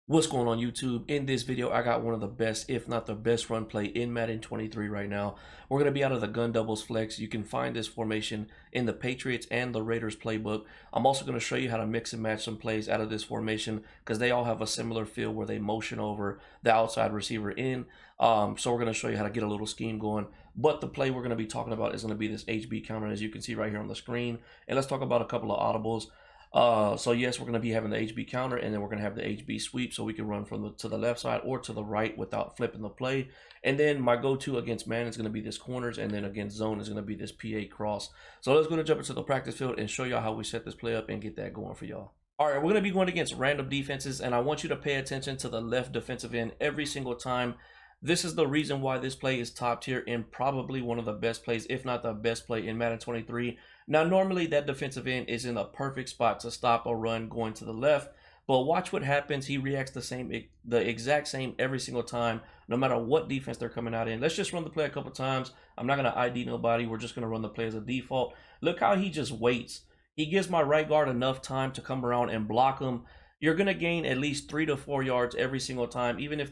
What's going on YouTube? In this video, I got one of the best, if not the best run play in Madden 23 right now. We're going to be out of the gun doubles flex. You can find this formation in the Patriots and the Raiders playbook. I'm also going to show you how to mix and match some plays out of this formation because they all have a similar feel where they motion over the outside receiver in. So we're going to show you how to get a little scheme going. But the play we're going to be talking about is going to be this HB counter, as you can see right here on the screen. And let's talk about a couple of audibles. So yes, we're going to be having the HB counter, and then we're going to have the HB sweep, so we can run from to the left side or to the right without flipping the play. And then my go-to against man is going to be this corners, and then against zone is going to be this PA cross. So let's go to jump into the practice field and show y'all how we set this play up and get that going for y'all. All right, we're going to be going against random defenses, and I want you to pay attention to the left defensive end every single time. This is the reason why this play is top tier and probably one of the best plays, if not the best play in Madden 23. Now, normally that defensive end is in the perfect spot to stop a run going to the left, but watch what happens. He reacts the exact same every single time, no matter what defense they're coming out in. Let's just run the play a couple times. I'm not going to ID nobody. We're just going to run the play as a default. Look how he just waits. He gives my right guard enough time to come around and block him. You're going to gain at least 3 to 4 yards every single time, even if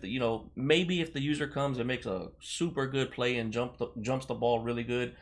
maybe if the user comes and makes a super good play and jumps the ball really good.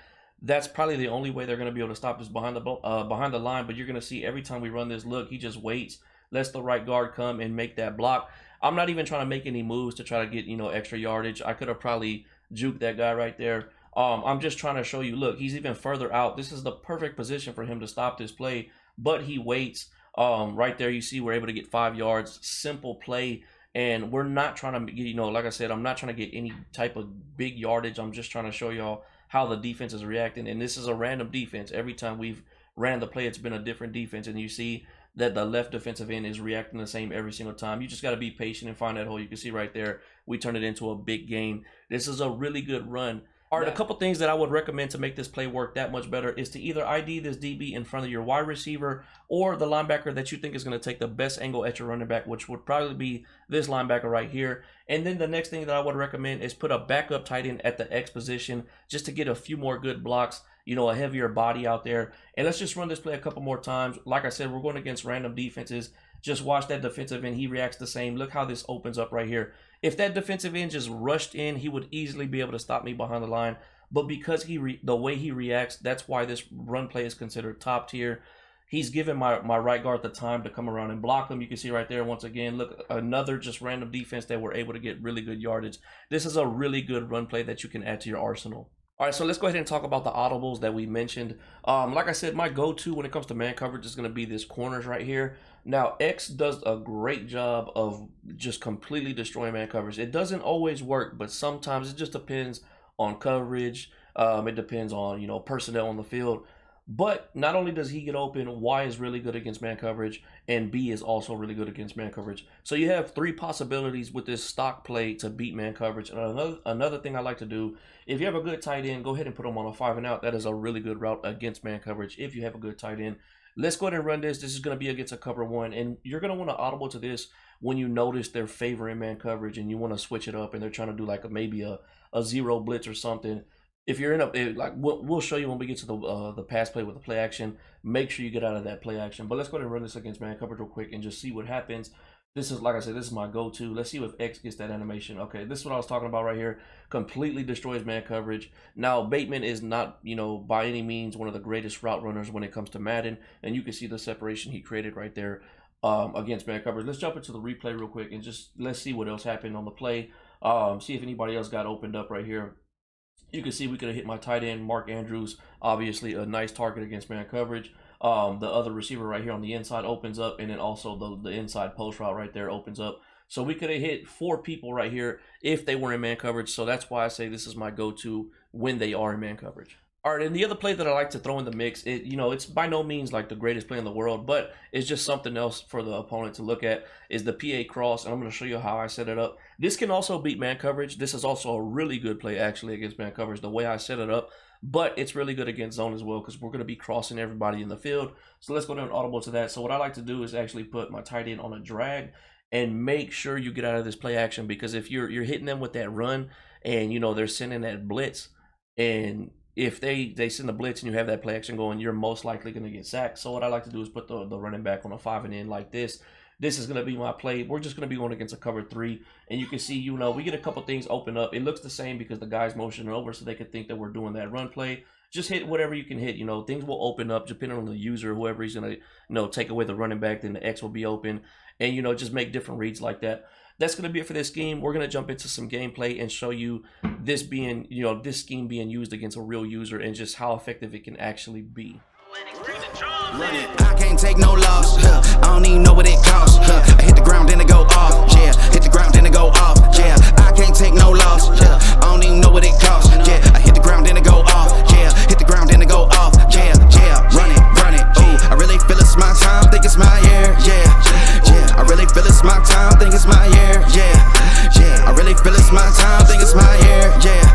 That's probably the only way they're going to be able to stop this behind the line. But you're going to see every time we run this, look, he just waits, lets the right guard come and make that block. I'm not even trying to make any moves to try to get extra yardage. I could have probably juked that guy right there. I'm just trying to show you, look, he's even further out. This is the perfect position for him to stop this play, but he waits. Right there, you see we're able to get 5 yards. Simple play, and we're not trying to get, like I said, I'm not trying to get any type of big yardage. I'm just trying to show y'all how the defense is reacting, and this is a random defense. Every time we've ran the play, it's been a different defense, and you see that the left defensive end is reacting the same every single time. You just got to be patient and find that hole. You can see right there, we turned it into a big game. This is a really good run. All right, a couple things that I would recommend to make this play work that much better is to either ID this DB in front of your wide receiver or the linebacker that you think is going to take the best angle at your running back, which would probably be this linebacker right here. And then the next thing that I would recommend is put a backup tight end at the X position just to get a few more good blocks, a heavier body out there. And let's just run this play a couple more times. Like I said, we're going against random defenses. Just watch that defensive end. He reacts the same. Look how this opens up right here. If that defensive end just rushed in, he would easily be able to stop me behind the line. But because the way he reacts, that's why this run play is considered top tier. He's given my right guard the time to come around and block him. You can see right there, once again, look, another just random defense that we're able to get really good yardage. This is a really good run play that you can add to your arsenal. All right, so let's go ahead and talk about the audibles that we mentioned. Like I said, my go-to when it comes to man coverage is going to be this corners right here. Now, X does a great job of just completely destroying man coverage. It doesn't always work, but sometimes it just depends on coverage. It depends on, personnel on the field. But not only does he get open, Y is really good against man coverage, and B is also really good against man coverage. So you have 3 possibilities with this stock play to beat man coverage. And another thing I like to do, if you have a good tight end, go ahead and put them on a 5 and out. That is a really good route against man coverage if you have a good tight end. Let's go ahead and run this. This is going to be against a cover 1, and you're going to want to audible to this when you notice they're favoring man coverage and you want to switch it up and they're trying to do like maybe a zero blitz or something. If you're in we'll show you when we get to the pass play with the play action. Make sure you get out of that play action. But let's go ahead and run this against man coverage real quick and just see what happens. This is, like I said, this is my go-to. Let's see if X gets that animation. Okay, this is what I was talking about right here. Completely destroys man coverage. Now, Bateman is not, by any means one of the greatest route runners when it comes to Madden. And you can see the separation he created right there against man coverage. Let's jump into the replay real quick and just let's see what else happened on the play. See if anybody else got opened up right here. You can see we could have hit my tight end, Mark Andrews, obviously a nice target against man coverage. The other receiver right here on the inside opens up, and then also the inside post route right there opens up. So we could have hit 4 people right here if they were in man coverage. So that's why I say this is my go-to when they are in man coverage. All right, and the other play that I like to throw in the mix, it's by no means like the greatest play in the world, but it's just something else for the opponent to look at, is the PA cross, and I'm going to show you how I set it up. This can also beat man coverage. This is also a really good play, actually, against man coverage, the way I set it up, but it's really good against zone as well because we're going to be crossing everybody in the field. So let's go down and audible to that. So what I like to do is actually put my tight end on a drag and make sure you get out of this play action, because if you're hitting them with that run and, they're sending that blitz, and if they send the blitz and you have that play action going, you're most likely going to get sacked. So what I like to do is put the running back on a 5 and in like this. this is going to be my play. We're just going to be going against a cover 3. And you can see, you know, we get a couple things open up. It looks the same because the guy's motioning over so they could think that we're doing that run play. Just hit whatever you can hit. You know, things will open up depending on the user, whoever he's going to, you know, take away the running back, then the X will be open. And, you know, just make different reads like that. That's going to be it for this scheme. We're going to jump into some gameplay and show you this being, you know, this scheme being used against a real user and just how effective it can actually be. I can't take no loss, I don't even know what it costs, I hit the ground then it go off, yeah, hit the ground then it go off, yeah, I can't take no loss, I don't even know what it costs, yeah, I hit the ground then it go off, yeah, hit the ground then it go off, yeah, run it, ooh, I really feel it's my time, think it's my year, yeah, I really feel it's my time, think it's my year, yeah, I really feel it's my time, think it's my year, yeah,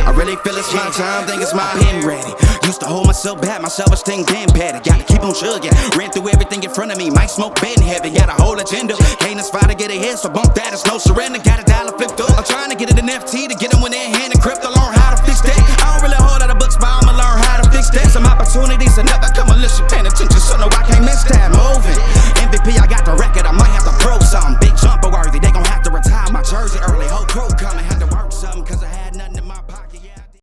I really feel it's my time, think it's my pen ready. Used to hold myself back, my self-esteem damn patty. Gotta keep on chugging, ran through everything in front of me. Might smoke bed in heaven, got a whole agenda. Can't aspire to get ahead, so bump that, it's no surrender. Got a dollar flipped up, I'm trying to get it in FT to get them when they're hand and crypto. Learn how to fix that. I don't really hold out of books, but I'ma learn how to fix that. Some opportunities that never come unless you're paying attention, so no, I can't miss that.